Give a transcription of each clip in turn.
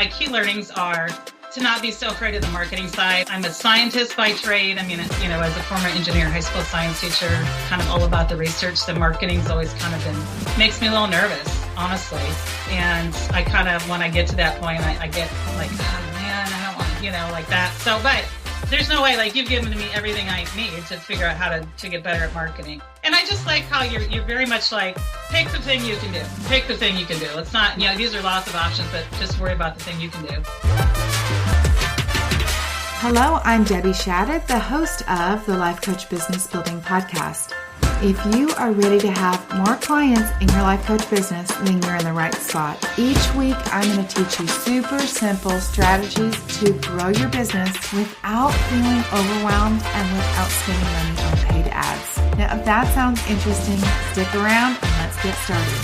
My key learnings are to not be so afraid of the marketing side. I'm a scientist by trade. I mean, as a former engineer, high school science teacher, kind of all about the research. The marketing's always kind of makes me a little nervous, honestly. And I kind of, when I get to that point, I get like, oh man, I don't want, like that. So, but there's no way, like, you've given me everything I need to figure out how to get better at marketing. And I just like how you're very much like, pick the thing you can do. Pick the thing you can do. It's not, these are lots of options, but just worry about the thing you can do. Hello, I'm Debbie Shadid, the host of the Life Coach Business Building Podcast. If you are ready to have more clients in your life coach business, then you're in the right spot. Each week, I'm going to teach you super simple strategies to grow your business without feeling overwhelmed and without spending money on paid ads. Now, if that sounds interesting, stick around and let's get started.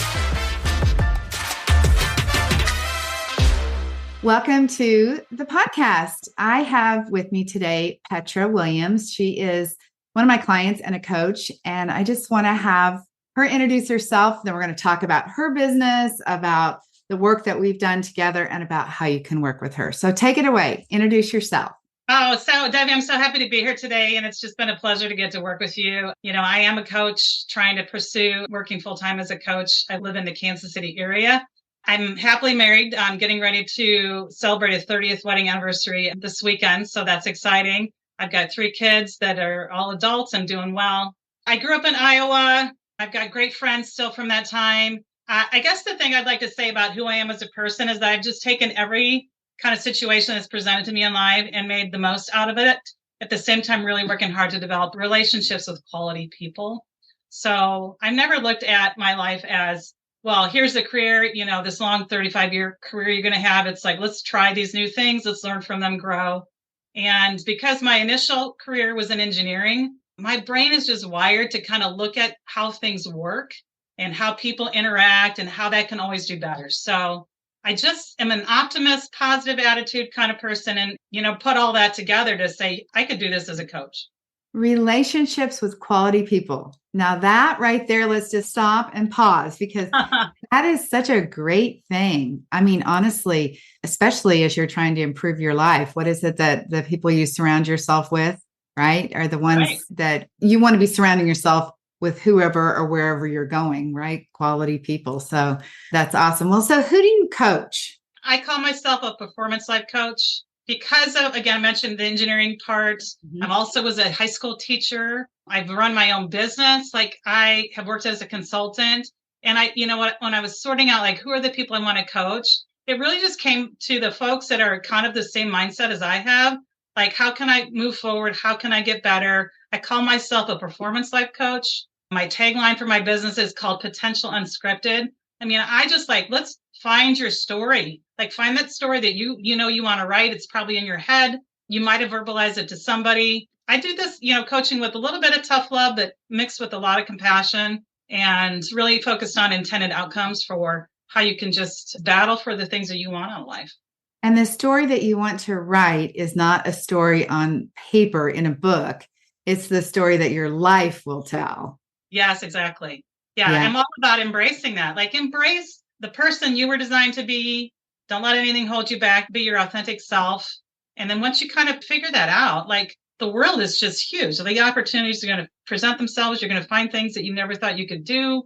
Welcome to the podcast. I have with me today Petra Williams. She is one of my clients and a coach, and I just want to have her introduce herself. Then we're going to talk about her business, about the work that we've done together, and about how you can work with her. So take it away. Introduce yourself. Oh, so Debbie, I'm so happy to be here today, and it's just been a pleasure to get to work with you. I am a coach trying to pursue working full-time as a coach. I live in the Kansas City area. I'm happily married. I'm getting ready to celebrate a 30th wedding anniversary this weekend, so that's exciting. I've got 3 kids that are all adults and doing well. I grew up in Iowa. I've got great friends still from that time. I guess the thing I'd like to say about who I am as a person is that I've just taken every kind of situation that's presented to me in life and made the most out of it. At the same time, really working hard to develop relationships with quality people. So I've never looked at my life as, well, here's a career, this long 35-year career you're going to have. It's like, let's try these new things. Let's learn from them, grow. And because my initial career was in engineering, my brain is just wired to kind of look at how things work and how people interact and how that can always do better. So I just am an optimist, positive attitude kind of person and, put all that together to say, I could do this as a coach. Relationships with quality people. Now that right there, let's just stop and pause because that is such a great thing. I mean, honestly, especially as you're trying to improve your life, what is it that the people you surround yourself with, right, are the ones right that you want to be surrounding yourself with, whoever or wherever you're going, right? Quality people. So that's awesome. Well, so who do you coach? I call myself a performance life coach. Because of, again, I mentioned the engineering part. Mm-hmm. I also was a high school teacher. I've run my own business. Like I have worked as a consultant. And when I was sorting out, like, who are the people I want to coach, it really just came to the folks that are kind of the same mindset as I have. Like, how can I move forward? How can I get better? I call myself a performance life coach. My tagline for my business is called Potential Unscripted. I mean, I just like, let's find your story. Like find that story that you want to write. It's probably in your head. You might have verbalized it to somebody. I do this, coaching with a little bit of tough love, but mixed with a lot of compassion and really focused on intended outcomes for how you can just battle for the things that you want in life. And the story that you want to write is not a story on paper in a book. It's the story that your life will tell. Yes, exactly. Yeah. I'm all about embracing that. Like embrace the person you were designed to be. Don't let anything hold you back. Be your authentic self. And then once you kind of figure that out, like the world is just huge. So the opportunities are going to present themselves. You're going to find things that you never thought you could do.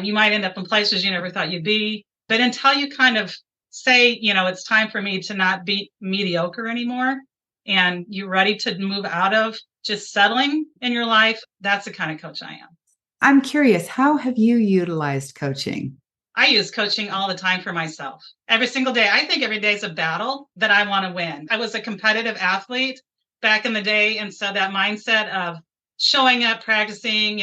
You might end up in places you never thought you'd be. But until you kind of say, it's time for me to not be mediocre anymore, and you're ready to move out of just settling in your life, that's the kind of coach I am. I'm curious, how have you utilized coaching? I use coaching all the time for myself. Every single day. I think every day is a battle that I want to win. I was a competitive athlete back in the day. And so that mindset of showing up, practicing,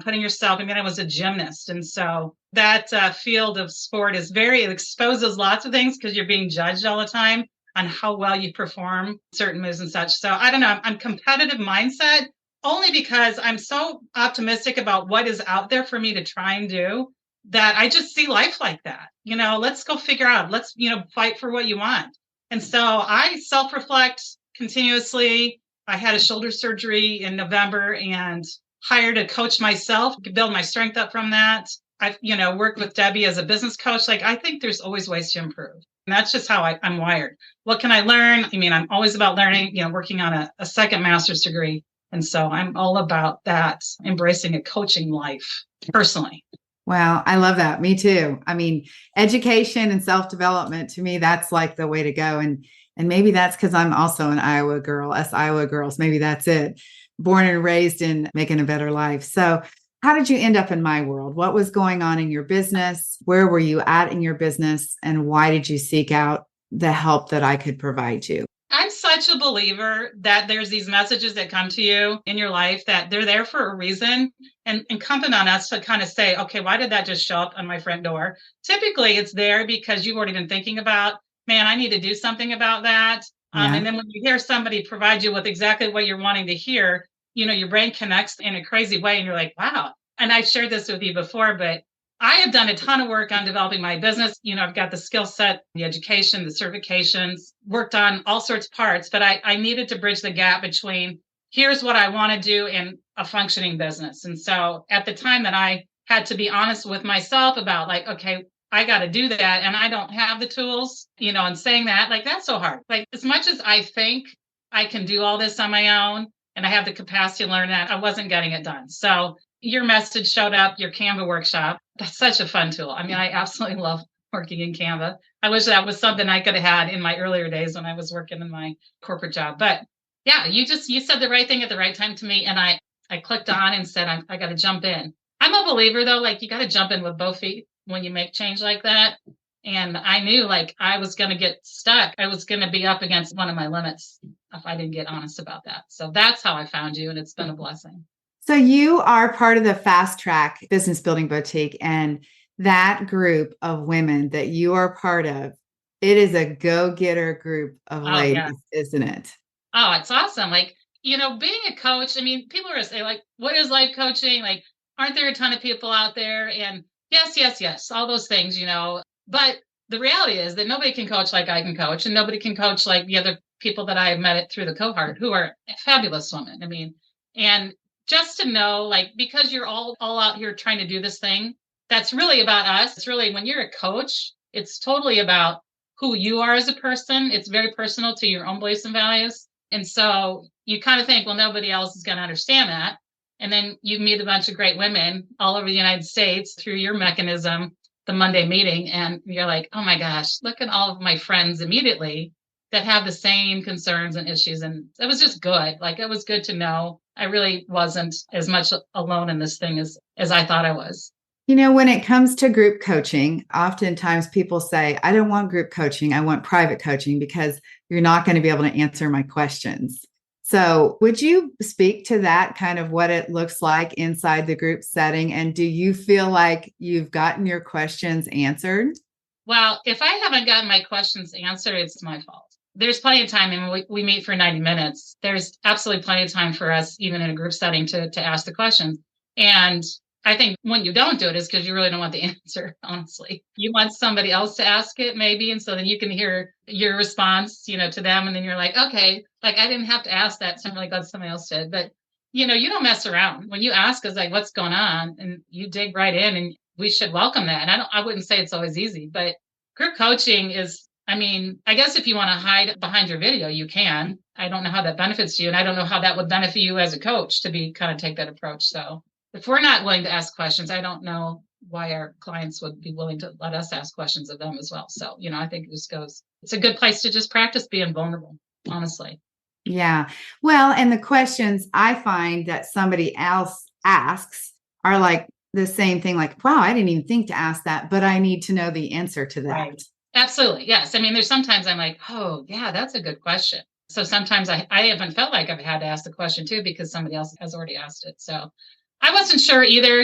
putting yourself, I was a gymnast. And so that field of sport it exposes lots of things because you're being judged all the time on how well you perform certain moves and such. So I don't know, I'm competitive mindset only because I'm so optimistic about what is out there for me to try and do, that I just see life like that. Let's go figure out, let's, fight for what you want. And so I self-reflect continuously. I had a shoulder surgery in November and hired a coach myself to build my strength up from that. I've, worked with Debbie as a business coach. Like, I think there's always ways to improve. And that's just how I'm wired. What can I learn? I mean, I'm always about learning, working on a second master's degree. And so I'm all about that, embracing a coaching life personally. Wow, I love that. Me too. I mean, education and self-development to me, that's like the way to go. And maybe that's because I'm also an Iowa girl, us Iowa girls. Maybe that's it. Born and raised in making a better life. So how did you end up in my world? What was going on in your business? Where were you at in your business? And why did you seek out the help that I could provide you? I'm such a believer that there's these messages that come to you in your life that they're there for a reason, and incumbent on us to kind of say, okay, why did that just show up on my front door? Typically it's there because you've already been thinking about, man, I need to do something about that. Yeah. And then when you hear somebody provide you with exactly what you're wanting to hear, your brain connects in a crazy way and you're like, wow. And I've shared this with you before, but I have done a ton of work on developing my business. I've got the skill set, the education, the certifications, worked on all sorts of parts, but I needed to bridge the gap between here's what I want to do and a functioning business. And so at the time that I had to be honest with myself about like, okay, I got to do that. And I don't have the tools, and saying that, like, that's so hard. Like, as much as I think I can do all this on my own and I have the capacity to learn that, I wasn't getting it done. So your message showed up, your Canva workshop. That's such a fun tool. I mean, I absolutely love working in Canva. I wish that was something I could have had in my earlier days when I was working in my corporate job. But yeah, you said the right thing at the right time to me. And I clicked on and said, I got to jump in. I'm a believer though, like you got to jump in with both feet when you make change like that. And I knew like I was going to get stuck. I was going to be up against one of my limits if I didn't get honest about that. So that's how I found you. And it's been a blessing. So you are part of the Fast Track Business Building Boutique, and that group of women that you are part of, it is a go-getter group of ladies, yeah. Isn't it? Oh, it's awesome. Like, being a coach, I mean, people are saying like, what is life coaching? Like, aren't there a ton of people out there? And yes, all those things, but the reality is that nobody can coach like I can coach, and nobody can coach like the other people that I have met through the cohort who are fabulous women. I mean, and just to know, like, because you're all out here trying to do this thing, that's really about us. It's really, when you're a coach, it's totally about who you are as a person. It's very personal to your own beliefs and values. And so you kind of think, well, nobody else is going to understand that. And then you meet a bunch of great women all over the United States through your mechanism, the Monday meeting. And you're like, oh my gosh, look at all of my friends immediately that have the same concerns and issues. And it was just good. Like, it was good to know I really wasn't as much alone in this thing as I thought I was. When it comes to group coaching, oftentimes people say, I don't want group coaching. I want private coaching because you're not going to be able to answer my questions. So would you speak to that, kind of what it looks like inside the group setting? And do you feel like you've gotten your questions answered? Well, if I haven't gotten my questions answered, it's my fault. There's plenty of time. I mean, we meet for 90 minutes. There's absolutely plenty of time for us, even in a group setting, to ask the questions. And I think when you don't do it is because you really don't want the answer, honestly. You want somebody else to ask it, maybe. And so then you can hear your response, to them. And then you're like, okay, like I didn't have to ask that. So I'm really glad somebody else did. But, you don't mess around. When you ask us like, what's going on? And you dig right in, and we should welcome that. And I wouldn't say it's always easy, but group coaching is, I mean, I guess if you want to hide behind your video, you can. I don't know how that benefits you. And I don't know how that would benefit you as a coach to kind of take that approach. So if we're not willing to ask questions, I don't know why our clients would be willing to let us ask questions of them as well. So, I think it's a good place to just practice being vulnerable, honestly. Yeah. Well, and the questions I find that somebody else asks are like the same thing, like, wow, I didn't even think to ask that, but I need to know the answer to that. Right. Absolutely. Yes. I mean, there's sometimes I'm like, oh, yeah, that's a good question. So sometimes I haven't felt like I've had to ask the question too, because somebody else has already asked it. So I wasn't sure either,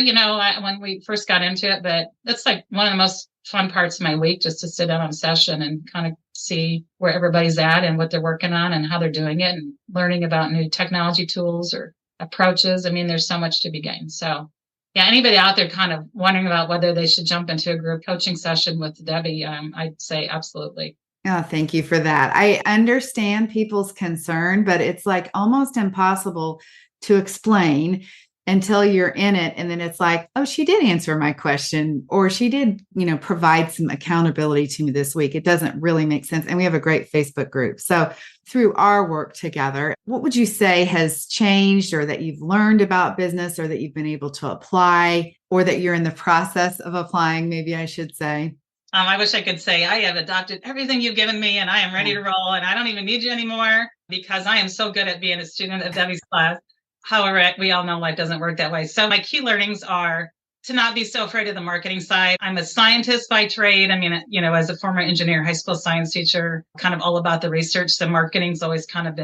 when we first got into it, but that's like one of the most fun parts of my week, just to sit down on a session and kind of see where everybody's at and what they're working on and how they're doing it, and learning about new technology tools or approaches. I mean, there's so much to be gained. So yeah, anybody out there kind of wondering about whether they should jump into a group coaching session with Debbie, I'd say absolutely. Oh, thank you for that. I understand people's concern, but it's like almost impossible to explain until you're in it. And then it's like, oh, she did answer my question, or she did, provide some accountability to me this week. It doesn't really make sense. And we have a great Facebook group. So through our work together, what would you say has changed, or that you've learned about business, or that you've been able to apply, or that you're in the process of applying, maybe I should say? I wish I could say I have adopted everything you've given me and I am ready to roll and I don't even need you anymore, because I am so good at being a student of Debbie's class. However, we all know life doesn't work that way. So my key learnings are to not be so afraid of the marketing side. I'm a scientist by trade. I mean, as a former engineer, high school science teacher, kind of all about the research. The marketing's always kind of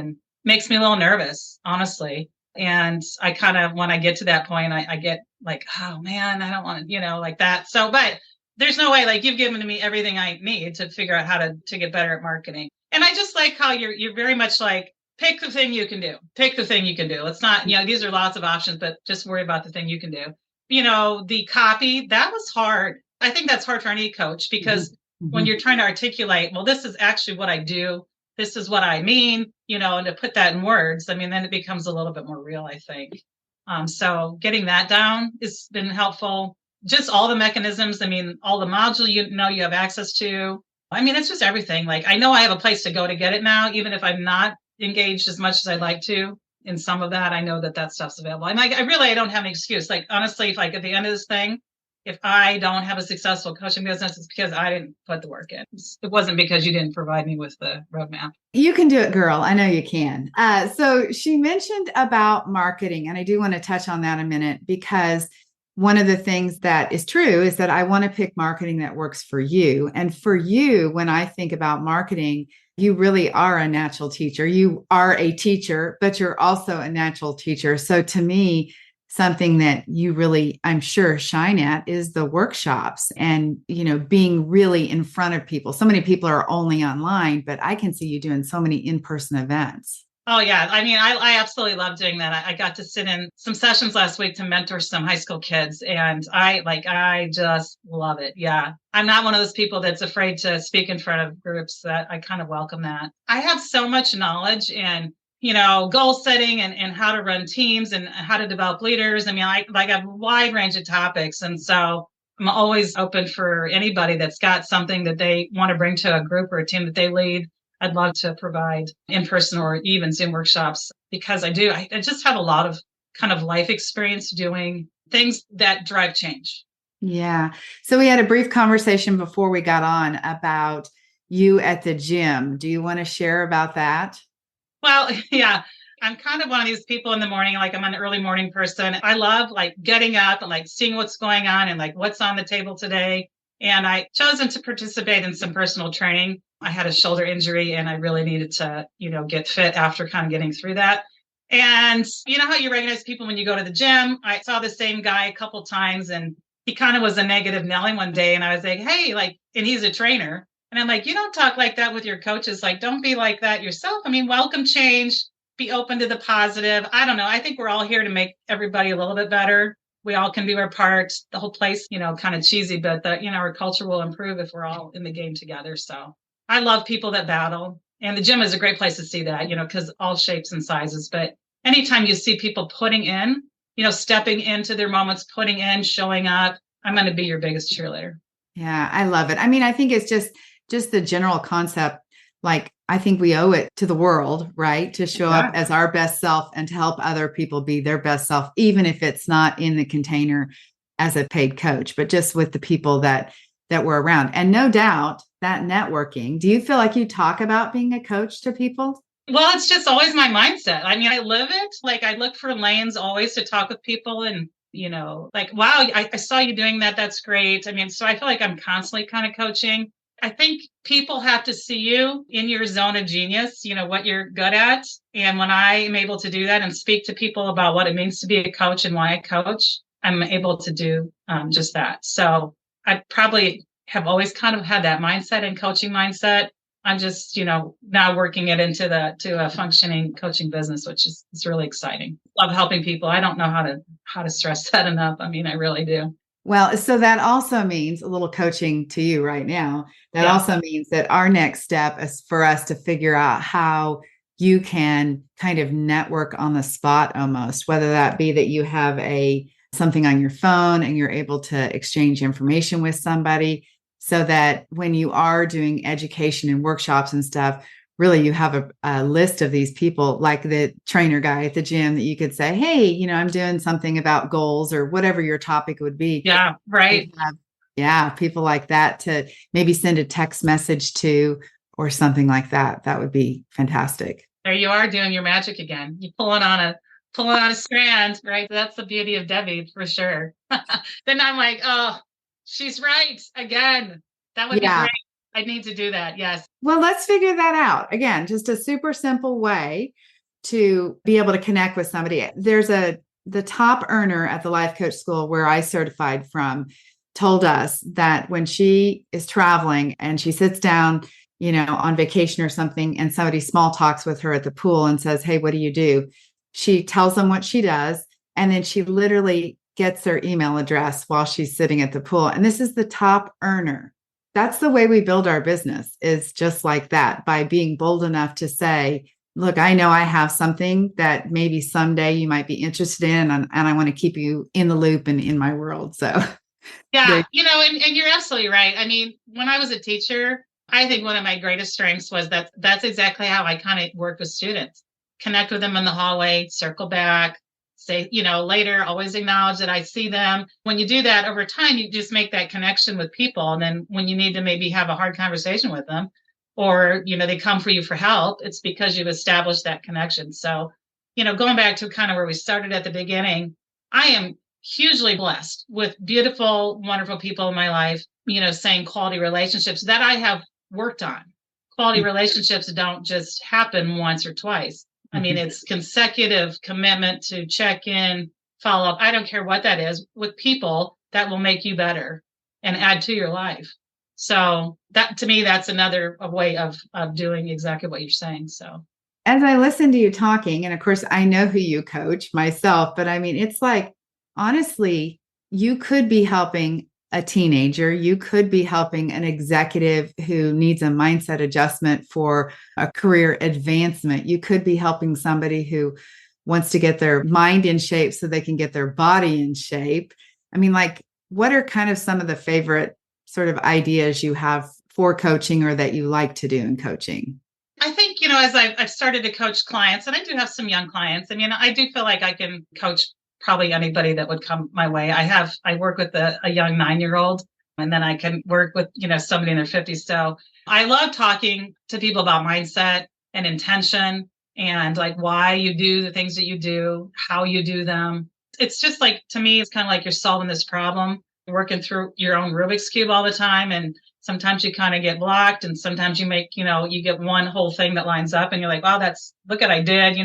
makes me a little nervous, honestly. And I kind of, when I get to that point, I get like, oh man, I don't want to, like that. So, but there's no way, like, you've given me everything I need to figure out how to get better at marketing. And I just like how you're very much like, pick the thing you can do. Pick the thing you can do. It's not, these are lots of options, but just worry about the thing you can do. The copy, that was hard. I think that's hard for any coach, because when you're trying to articulate, well, this is actually what I do. This is what I mean, and to put that in words, I mean, then it becomes a little bit more real, I think. So getting that down has been helpful. Just all the mechanisms. I mean, all the modules, you have access to. I mean, it's just everything. Like, I know I have a place to go to get it now, even if I'm not engaged as much as I'd like to in some of that. I know that stuff's available. And I don't have an excuse. Like, honestly, if at the end of this thing, if I don't have a successful coaching business, it's because I didn't put the work in. It wasn't because you didn't provide me with the roadmap. You can do it, girl. I know you can. So she mentioned about marketing, and I do want to touch on that a minute, because one of the things that is true is that I want to pick marketing that works for you. And for you, when I think about marketing, you really are a natural teacher. You are a teacher, but you're also a natural teacher. So to me, something that you really, I'm sure, shine at is the workshops and, being really in front of people. So many people are only online, but I can see you doing so many in-person events. Oh, yeah. I mean, I absolutely love doing that. I got to sit in some sessions last week to mentor some high school kids, and I just love it. Yeah. I'm not one of those people that's afraid to speak in front of groups. That I kind of welcome that. I have so much knowledge in, goal setting and how to run teams and how to develop leaders. I mean, I have a wide range of topics. And so I'm always open for anybody that's got something that they want to bring to a group or a team that they lead. I'd love to provide in-person or even Zoom workshops, because I just have a lot of kind of life experience doing things that drive change. Yeah. So we had a brief conversation before we got on about you at the gym. Do you want to share about that? Well, yeah. I'm kind of one of these people in the morning, like I'm an early morning person. I love like getting up and like seeing what's going on and like what's on the table today. And I chosen to participate in some personal training. I had a shoulder injury and I really needed to, get fit after kind of getting through that. And you know how you recognize people when you go to the gym? I saw the same guy a couple times, and he kind of was a negative Nelly one day. And I was like, hey, and he's a trainer. And I'm like, you don't talk like that with your coaches. Like, don't be like that yourself. I mean, welcome change, be open to the positive. I don't know. I think we're all here to make everybody a little bit better. We all can do our part. The whole place, kind of cheesy, but our culture will improve if we're all in the game together. So I love people that battle, and the gym is a great place to see that, because all shapes and sizes. But anytime you see people putting in, stepping into their moments, putting in, showing up, I'm going to be your biggest cheerleader. Yeah, I love it. I mean, I think it's just the general concept. Like, I think we owe it to the world, right? To show up as our best self and to help other people be their best self, even if it's not in the container as a paid coach, but just with the people that we're around. And no doubt that networking, do you feel like you talk about being a coach to people? Well, it's just always my mindset. I mean, I live it. Like, I look for lanes always to talk with people and, like, wow, I saw you doing that. That's great. I mean, so I feel like I'm constantly kind of coaching. I think people have to see you in your zone of genius, what you're good at. And when I am able to do that and speak to people about what it means to be a coach and why I coach, I'm able to do just that. So I probably have always kind of had that mindset and coaching mindset. I'm just, now working it into a functioning coaching business, which is really exciting. Love helping people. I don't know how to stress that enough. I mean, I really do. Well, so that also means a little coaching to you right now. That also means that our next step is for us to figure out how you can kind of network on the spot almost, whether that be that you have something on your phone and you're able to exchange information with somebody, so that when you are doing education and workshops and stuff, really you have a list of these people, like the trainer guy at the gym, that you could say, hey, I'm doing something about goals or whatever your topic would be. Yeah, right. Yeah, people like that to maybe send a text message to or something like that. That would be fantastic. There you are doing your magic again. You pulling on a strand, right? That's the beauty of Debbie for sure. Then I'm like, oh, she's right again. That would be Yeah. great. I need to do that. Yes. Well, let's figure that out. Again, just a super simple way to be able to connect with somebody. There's the top earner at the life coach school where I certified from told us that when she is traveling and she sits down, on vacation or something, and somebody small talks with her at the pool and says, hey, what do you do? She tells them what she does. And then she literally gets their email address while she's sitting at the pool. And this is the top earner. That's the way we build our business, is just like that, by being bold enough to say, look, I know I have something that maybe someday you might be interested in, and I want to keep you in the loop and in my world. So yeah, and you're absolutely right. I mean, when I was a teacher, I think one of my greatest strengths was that's exactly how I kind of work with students. Connect with them in the hallway, circle back, say, later, always acknowledge that I see them. When you do that over time, you just make that connection with people. And then when you need to maybe have a hard conversation with them, or, they come for you for help, it's because you've established that connection. So, going back to kind of where we started at the beginning, I am hugely blessed with beautiful, wonderful people in my life, saying quality relationships that I have worked on. Quality relationships don't just happen once or twice. I mean, it's consecutive commitment to check in, follow up. I don't care what that is, with people that will make you better and add to your life. So that, to me, that's another way of doing exactly what you're saying. So as I listen to you talking, and of course I know who you coach myself, but I mean, it's like, honestly, you could be helping a teenager, you could be helping an executive who needs a mindset adjustment for a career advancement. You could be helping somebody who wants to get their mind in shape so they can get their body in shape. I mean, like, what are kind of some of the favorite sort of ideas you have for coaching, or that you like to do in coaching? I think, as I've started to coach clients, and I do have some young clients, I mean, I do feel like I can coach probably anybody that would come my way. I work with a young 9-year-old, and then I can work with, somebody in their 50s. So I love talking to people about mindset and intention, and like why you do the things that you do, how you do them. It's just like, to me, it's kind of like you're solving this problem, working through your own Rubik's Cube all the time. And sometimes you kind of get blocked, and sometimes you make, you get one whole thing that lines up and you're like, wow, look what I did,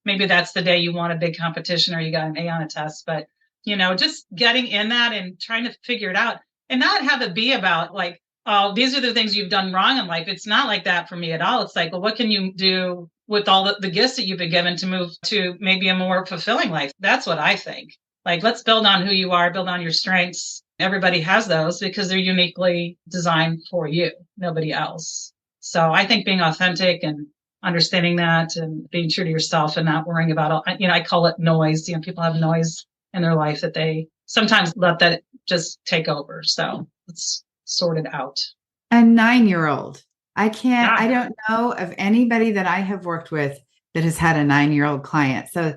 maybe that's the day you won a big competition or you got an A on a test. But, just getting in that and trying to figure it out, and not have it be about like, oh, these are the things you've done wrong in life. It's not like that for me at all. It's like, well, what can you do with all the gifts that you've been given to move to maybe a more fulfilling life? That's what I think. Like, let's build on who you are, build on your strengths. Everybody has those because they're uniquely designed for you, nobody else. So I think being authentic and understanding that and being true to yourself and not worrying about, I call it noise. People have noise in their life that they sometimes let that just take over. So let's sort it out. A 9-year-old. I Yeah. don't know of anybody that I have worked with that has had a 9-year-old client. So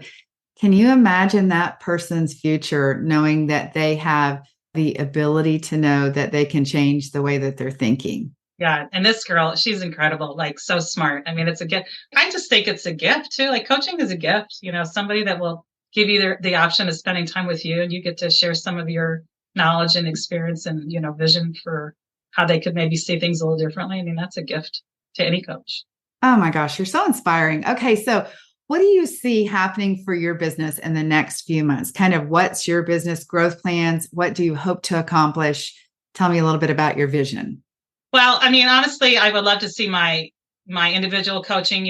can you imagine that person's future, knowing that they have the ability to know that they can change the way that they're thinking? Yeah. And this girl, she's incredible, like so smart. I mean, it's a gift. I just think it's a gift too. Like, coaching is a gift, somebody that will give you the option of spending time with you, and you get to share some of your knowledge and experience and, vision for how they could maybe see things a little differently. I mean, that's a gift to any coach. Oh my gosh, you're so inspiring. Okay. So what do you see happening for your business in the next few months? Kind of what's your business growth plans? What do you hope to accomplish? Tell me a little bit about your vision. Well, I mean, honestly, I would love to see my individual coaching,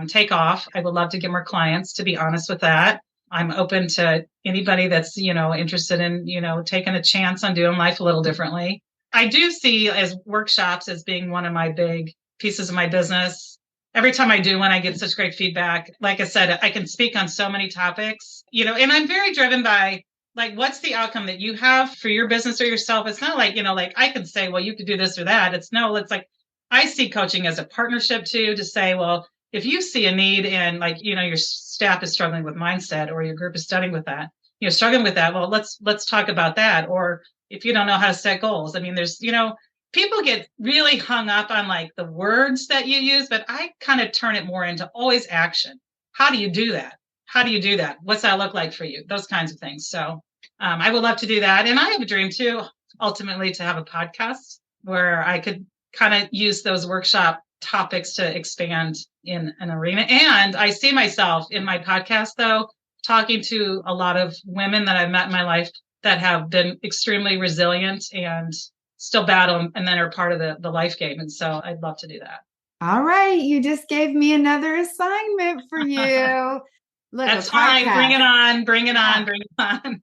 take off. I would love to get more clients, to be honest with that. I'm open to anybody that's, interested in, taking a chance on doing life a little differently. I do see as workshops as being one of my big pieces of my business. every time I do one, I get such great feedback. Like I said, I can speak on so many topics, and I'm very driven by like, what's the outcome that you have for your business or yourself? It's not like, like I could say, well, you could do this or that. It's like, I see coaching as a partnership too, to say, well, if you see a need and like, your staff is struggling with mindset or your group is struggling with that, well, let's talk about that. Or if you don't know how to set goals, I mean, there's, people get really hung up on like the words that you use, but I kind of turn it more into always action. How do you do that? What's that look like for you? Those kinds of things. So I would love to do that. And I have a dream too, ultimately, to have a podcast where I could kind of use those workshop topics to expand in an arena. And I see myself in my podcast, though, talking to a lot of women that I've met in my life that have been extremely resilient and still battle and then are part of the life game. And so I'd love to do that. All right. You just gave me another assignment for you. Look, that's fine. Bring it on.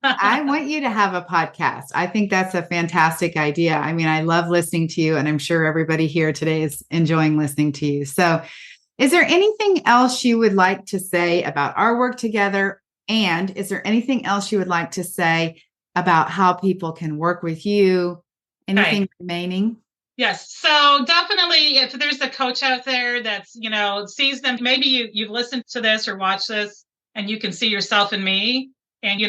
I want you to have a podcast. I think that's a fantastic idea. I mean, I love listening to you, and I'm sure everybody here today is enjoying listening to you. So is there anything else you would like to say about our work together? And is there anything else you would like to say about how people can work with you? Anything remaining? Yes. So definitely, if there's a coach out there that's, sees them, maybe you've listened to this or watched this and you can see yourself in me. And,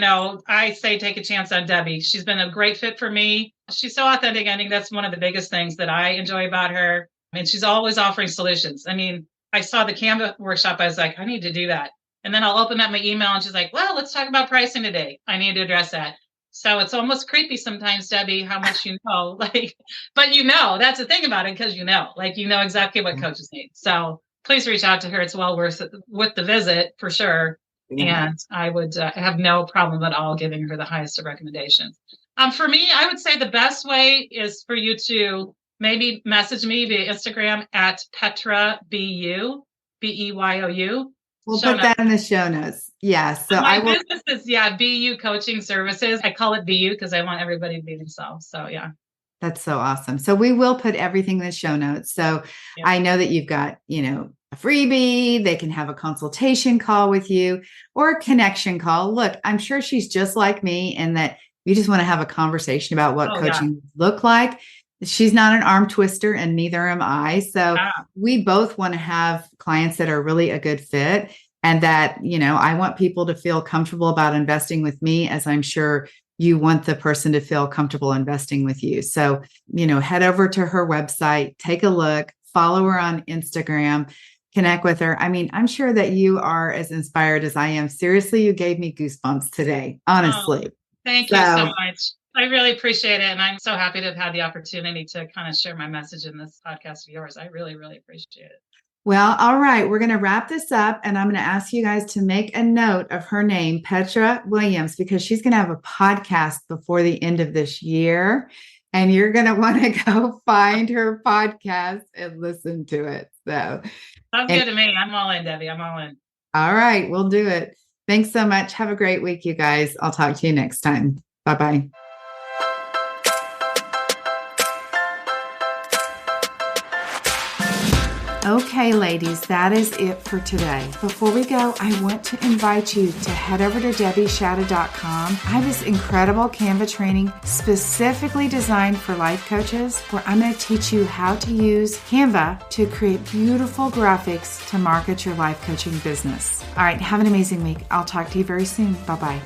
I say, take a chance on Debbie. She's been a great fit for me. She's so authentic. I think that's one of the biggest things that I enjoy about her. And she's always offering solutions. I mean, I saw the Canva workshop. I was like, I need to do that. And then I'll open up my email and she's like, well, let's talk about pricing today. I need to address that. So it's almost creepy sometimes, Debbie, how much you know, but that's the thing about it, because you know exactly what coaches need. So please reach out to her. It's well worth it with the visit for sure. Yeah. And I would have no problem at all giving her the highest of recommendations. For me, I would say the best way is for you to maybe message me via Instagram at Petra BU, BEYOU. We'll put that in the show notes. Yeah. So my business is BU Coaching Services. I call it BU because I want everybody to be themselves. So yeah. That's so awesome. So we will put everything in the show notes. So I know that you've got, a freebie. They can have a consultation call with you or a connection call. Look, I'm sure she's just like me in that you just want to have a conversation about what coaching look like. She's not an arm twister and neither am I. So we both want to have clients that are really a good fit, and that, I want people to feel comfortable about investing with me, as I'm sure you want the person to feel comfortable investing with you. So, head over to her website, take a look, follow her on Instagram, connect with her. I mean, I'm sure that you are as inspired as I am. Seriously, you gave me goosebumps today, honestly. Thank you so much. I really appreciate it. And I'm so happy to have had the opportunity to kind of share my message in this podcast of yours. I really, really appreciate it. Well, all right. We're going to wrap this up, and I'm going to ask you guys to make a note of her name, Petra Williams, because she's going to have a podcast before the end of this year, and you're going to want to go find her podcast and listen to it. So sounds good to me. I'm all in, Debbie. I'm all in. All right. We'll do it. Thanks so much. Have a great week, you guys. I'll talk to you next time. Bye-bye. Okay, ladies, that is it for today. Before we go, I want to invite you to head over to debbieshadid.com. I have this incredible Canva training specifically designed for life coaches, where I'm going to teach you how to use Canva to create beautiful graphics to market your life coaching business. All right, have an amazing week. I'll talk to you very soon. Bye-bye.